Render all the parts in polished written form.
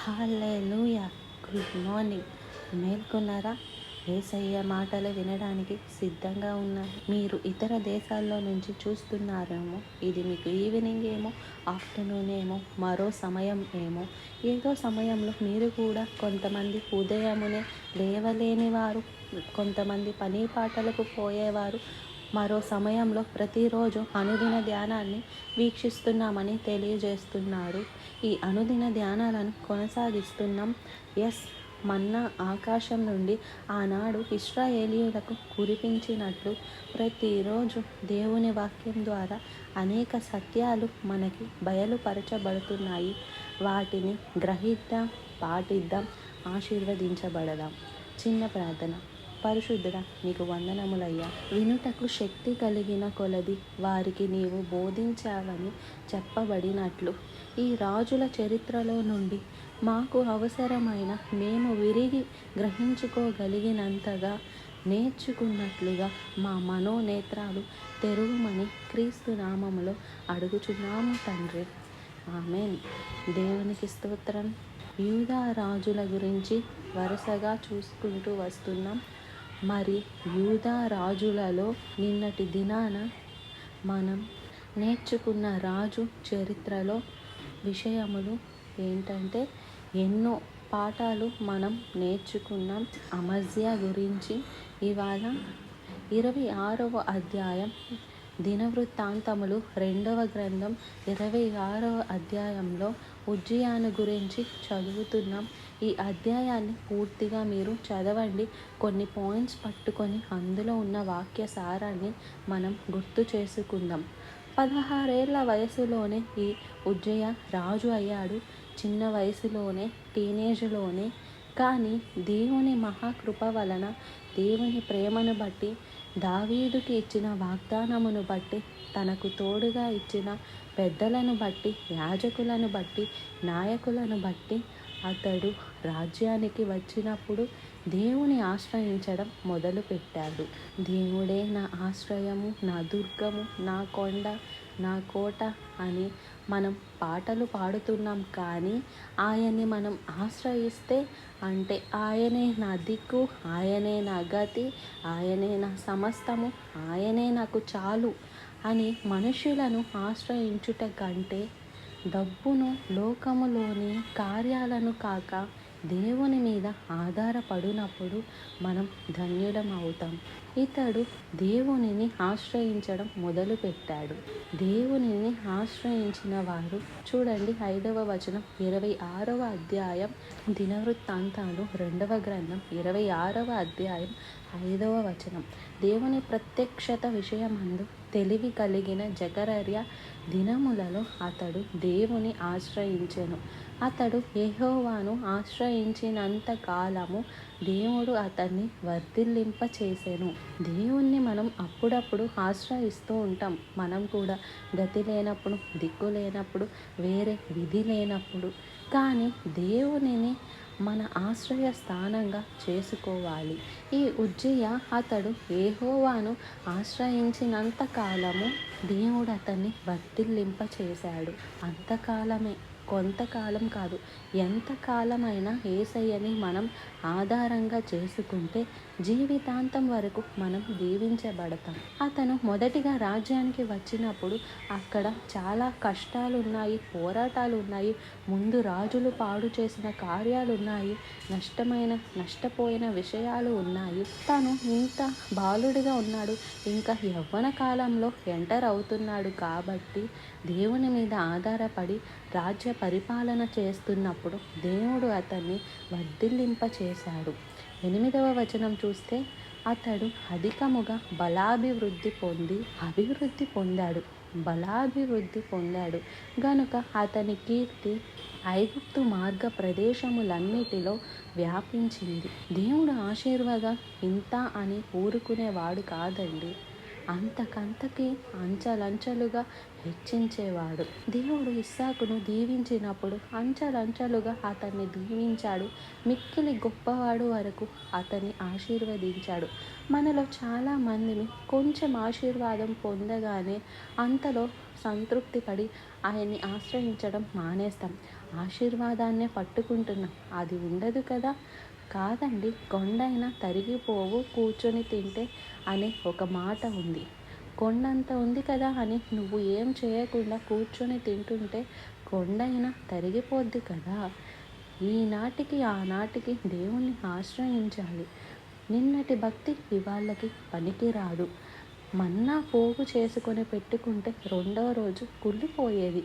హల్లెలూయా! Good morning. మేల్కొన్నారా? యేసయ్య మాటలు వినడానికి సిద్ధంగా ఉన్నారు. మీరు ఇతర దేశాల్లో నుంచి చూస్తున్నారేమో, ఇది మీకు ఈవినింగ్ ఏమో, ఆఫ్టర్నూన్ ఏమో, మరో సమయం ఏమో, ఏదో సమయంలో మీరు కూడా కొంతమంది ఉదయమునే లేవలేని వారు, కొంతమంది పని పాటలకు పోయేవారు మరో సమయంలో ప్రతిరోజు అనుదిన ధ్యానాన్ని వీక్షిస్తున్నామని తెలియజేస్తున్నారు. ఈ అనుదిన ధ్యానాలను కొనసాగిస్తున్నాం. మన్నా ఆకాశం నుండి ఆనాడు ఇశ్రాయేలీయులకు కురిపించినట్లు ప్రతిరోజు దేవుని వాక్యం ద్వారా అనేక సత్యాలు మనకి బయలుపరచబడుతున్నాయి. వాటిని గ్రహిద్దాం, పాటిద్దాం, ఆశీర్వదించబడదాం. చిన్న ప్రార్థన. పరిశుద్ధుడా, నీకు వందనములయ్యా. వినుటకు శక్తి కలిగిన కొలది వారికి నీవు బోధించావని చెప్పబడినట్లు ఈ రాజుల చరిత్రలో నుండి మాకు అవసరమైన మేము విరిగి గ్రహించుకోగలిగినంతగా నేర్చుకున్నట్లుగా మా మనోనేత్రాలు తెరువమని క్రీస్తు నామములో అడుగుచున్నాము తండ్రి. ఆమేన్. దేవునికి స్తోత్రం. యూదా రాజుల గురించి వరుసగా చూసుకుంటూ వస్తున్నాం. మరి యూదా రాజులలో నిన్నటి దినాన మనం నేర్చుకున్న రాజు చరిత్రలో విషయములు ఏంటంటే ఎన్నో పాఠాలు మనం నేర్చుకున్నాం. అమజ్యా గురించి ఇవాళ 26వ అధ్యాయం దినవృత్తాంతములు 2వ గ్రంథం 26వ అధ్యాయంలో ఉజ్జియాను గురించి చదువుతున్నాం. ఈ అధ్యాయాన్ని పూర్తిగా మీరు చదవండి. కొన్ని పాయింట్స్ పట్టుకొని అందులో ఉన్న వాక్య సారాన్ని మనం గుర్తు చేసుకుందాం. 16 ఏళ్ల వయసులోనే ఈ ఉజ్జియా రాజు అయ్యాడు. చిన్న వయసులోనే, టీనేజ్లోనే. కానీ దేవుని మహాకృప వలన, దేవుని ప్రేమను బట్టి, దావీదుకి ఇచ్చిన వాగ్దానమును బట్టి, తనకు తోడుగా ఇచ్చిన పెద్దలను బట్టి, యాజకులను బట్టి, నాయకులను బట్టి అతడు రాజ్యానికి వచ్చినప్పుడు దేవుని ఆశ్రయించడం మొదలుపెట్టాడు. దేవుడే నా ఆశ్రయము, నా దుర్గము, నా కొండ, నా కోట అని మనం పాటలు పాడుతున్నాం. కానీ ఆయన్ని మనం ఆశ్రయిస్తే, అంటే ఆయనే నా దిక్కు, ఆయనే నా గతి, ఆయనే నా సమస్తము, ఆయనే నాకు చాలు అని మనుషులను ఆశ్రయించుట కంటే, డబ్బును, లోకములోని కార్యాలను కాక దేవుని మీద ఆధారపడినప్పుడు మనం ధన్యులం అవుతాం. ఇతడు దేవునిని ఆశ్రయించడం మొదలుపెట్టాడు. దేవునిని ఆశ్రయించిన వారు చూడండి, 5వ వచనం 26వ అధ్యాయం దినవృత్తాంతాలు 2వ గ్రంథం 26వ అధ్యాయం 5వ వచనం. దేవుని ప్రత్యక్షత విషయమందు తెలివి కలిగిన జకర్యా దినములలో అతడు దేవుని ఆశ్రయించెను. అతడు యెహోవాను ఆశ్రయించినంత కాలము దేవుడు అతన్ని వర్ధిల్లింప చేసెను. దేవుణ్ణి మనం అప్పుడప్పుడు ఆశ్రయిస్తూ ఉంటాం. మనం కూడా గతి లేనప్పుడు, దిక్కు లేనప్పుడు, వేరే విధి లేనప్పుడు. కానీ దేవునిని మన ఆశ్రయ స్థానంగా చేసుకోవాలి. ఈ ఉజ్జియా అతడు యెహోవాను ఆశ్రయించినంత కాలము దేవుడు అతన్ని వర్ధిల్లింప చేశాడు. అంతకాలమే, కొంతకాలం కాదు, ఎంతకాలమైనా యేసయ్యని మనం ఆధారంగా చేసుకుంటే జీవితాంతం వరకు మనం దీవించబడతాం. అతను మొదటిగా రాజ్యానికి వచ్చినప్పుడు అక్కడ చాలా కష్టాలు ఉన్నాయి, పోరాటాలు ఉన్నాయి, ముందు రాజులు పాడు చేసిన కార్యాలు ఉన్నాయి, నష్టపోయిన విషయాలు ఉన్నాయి. తను ఇంత బాలుడిగా ఉన్నాడు, ఇంకా యవ్వన కాలంలో ఎంటర్ అవుతున్నాడు. కాబట్టి దేవుని మీద ఆధారపడి రాజ్య పరిపాలన చేస్తున్నప్పుడు దేవుడు అతన్ని వర్ధిల్లింప చేశాడు. 8వ వచనం చూస్తే అతడు అధికముగా అభివృద్ధి పొందాడు గనుక అతని కీర్తి ఐగుప్తు మార్గ ప్రదేశములన్నిటిలో వ్యాపించింది. దేవుడు ఆశీర్వాదం ఇంత అని ఊరుకునేవాడు కాదండి, అంతకంతకి అంచెలంచెలుగా హెచ్చించేవాడు. దేవుడు ఇస్సాకును దీవించినప్పుడు అంచెలంచెలుగా అతన్ని దీవించాడు. మిక్కిలి గొప్పవాడు వరకు అతన్ని ఆశీర్వదించాడు. మనలో చాలామందిని కొంచెం ఆశీర్వాదం పొందగానే అంతలో సంతృప్తి పడి ఆయన్ని ఆశ్రయించడం మానేస్తాం. ఆశీర్వాదాన్నే పట్టుకుంటున్నాం. అది ఉండదు కదా. కాదండి, కొండైనా తరిగిపోవు కూర్చొని తింటే అనే ఒక మాట ఉంది. కొండంత ఉంది కదా అని నువ్వు ఏం చేయకుండా కూర్చొని తింటుంటే కొండైనా తరిగిపోద్ది కదా. ఈనాటికి ఆనాటికి దేవుణ్ణి ఆశ్రయించాలి. నిన్నటి భక్తి ఇవాళ్ళకి పనికిరాదు. మన్నా పోగు చేసుకొని పెట్టుకుంటే రెండో రోజు కుళ్ళిపోయేది.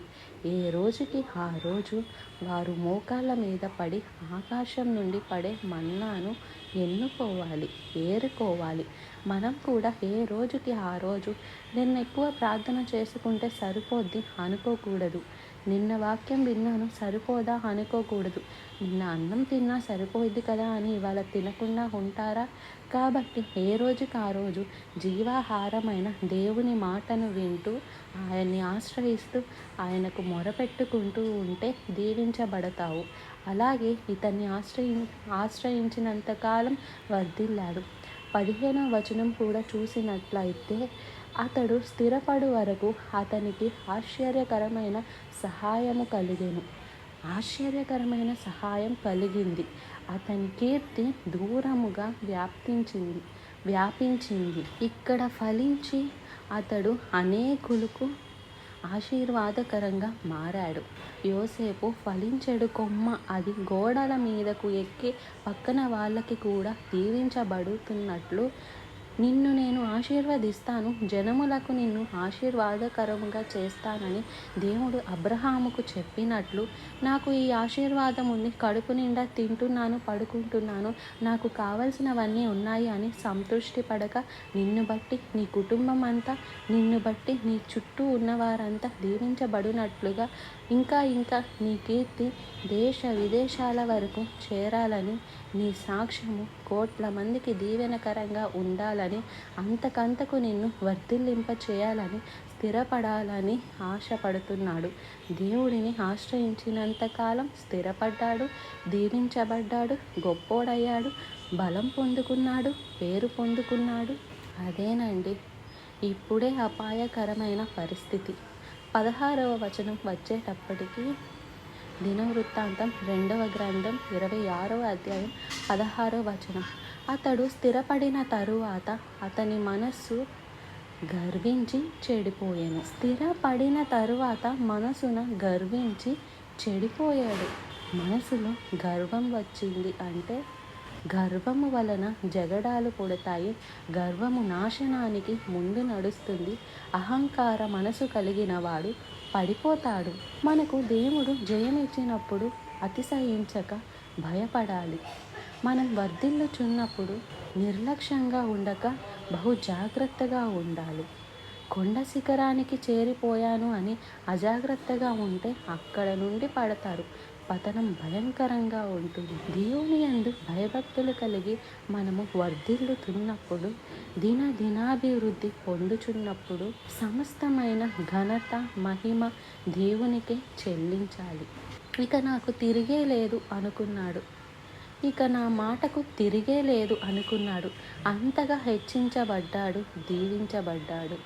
ఏ రోజుకి ఆ రోజు వారు మోకాళ్ళ మీద పడి ఆకాశం నుండి పడే మన్నాను ఎన్నుకోవాలి, ఏరుకోవాలి. మనం కూడా ఏ రోజుకి ఆ రోజు నిన్న ఎక్కువ ప్రార్థన చేసుకుంటే సరిపోద్ది అనుకోకూడదు. నిన్న వాక్యం విన్నాను సరిపోదా అనుకోకూడదు. నిన్న అన్నం తిన్నా సరిపోద్ది కదా అని ఇవాళ తినకుండా ఉంటారా? కాబట్టి ఏ రోజుకి ఆ రోజు జీవాహారమైన దేవుని మాటను వింటూ ఆయన్ని ఆశ్రయిస్తూ ఆయనకు మొరపెట్టుకుంటూ ఉంటే దీవించబడతావు. అలాగే ఇతన్ని ఆశ్రయించినంతకాలం వర్ధిల్లాడు. 15వ వచనం కూడా చూసినట్లయితే అతడు స్థిరపడు వరకు అతనికి ఆశ్చర్యకరమైన సహాయము కలిగెను. ఆశ్చర్యకరమైన సహాయం కలిగింది. అతని కీర్తి దూరముగా వ్యాపించింది. ఇక్కడ ఫలించి అతడు అనేకులకు ఆశీర్వాదకరంగా మారాడు. యోసేపు ఫలించెడు కొమ్మ, అది గోడల మీదకు ఎక్కి పక్కన వాళ్ళకి కూడా దీవించబడుతున్నట్లు నిన్ను నేను ఆశీర్వదిస్తాను, జనములకు నిన్ను ఆశీర్వాదకరముగా చేస్తానని దేవుడు అబ్రహాముకు చెప్పినట్లు నాకు ఈ ఆశీర్వాదం ఉంది, కడుపు నిండా తింటున్నాను, పడుకుంటున్నాను, నాకు కావలసినవన్నీ ఉన్నాయి అని సంతృష్టి పడక నిన్ను బట్టి నీ కుటుంబం అంతా, నిన్ను బట్టి నీ చుట్టూ ఉన్నవారంతా దీవించబడినట్లుగా ఇంకా నీ కీర్తి దేశ విదేశాల వరకు చేరాలని, నీ సాక్ష్యము కోట్ల మందికి దీవెనకరంగా ఉండాలని, అంతకంతకు నిన్ను వర్ధిల్లింప చేయాలని, స్థిరపడాలని ఆశపడుతున్నాడు. దేవుడిని ఆశ్రయించినంతకాలం స్థిరపడ్డాడు, దీవించబడ్డాడు, గొప్పోడయ్యాడు, బలం పొందుకున్నాడు, పేరు పొందుకున్నాడు. అదేనండి ఇప్పుడే అపాయకరమైన పరిస్థితి. 16వ వచనం వచ్చేటప్పటికి దినవృత్తాంతం 2వ గ్రంథం 26వ అధ్యాయం 16వ వచనం. అతడు స్థిరపడిన తరువాత అతని మనస్సు గర్వించి చెడిపోయాను. స్థిరపడిన తరువాత మనసున గర్వించి చెడిపోయాడు. మనసులో గర్వం వచ్చింది అంటే గర్వము వలన జగడాలు పుడతాయి. గర్వము నాశనానికి ముందు నడుస్తుంది. అహంకార మనసు కలిగిన వాడు పడిపోతాడు. మనకు దేవుడు జయమిచ్చినప్పుడు అతిశయించక భయపడాలి. మనం వర్ధిల్లుచున్నప్పుడు నిర్లక్ష్యంగా ఉండక బహు జాగ్రత్తగా ఉండాలి. కొండ శిఖరానికి చేరిపోయాను అని అజాగ్రత్తగా ఉంటే అక్కడ నుండి పడతారు. పతనం భయంకరంగా ఉంటుంది. దేవుని యందు భయభక్తులు కలిగి మనము వర్ధిల్లుతున్నప్పుడు, దినాభివృద్ధి పొందుచున్నప్పుడు సమస్తమైన ఘనత మహిమ దేవునికే చెల్లించాలి. ఇక నాకు తిరిగే లేదు అనుకున్నాడు. ఇక నా మాటకు తిరిగే లేదు అనుకున్నాడు. అంతగా హెచ్చించబడ్డాడు, దీవించబడ్డాడు.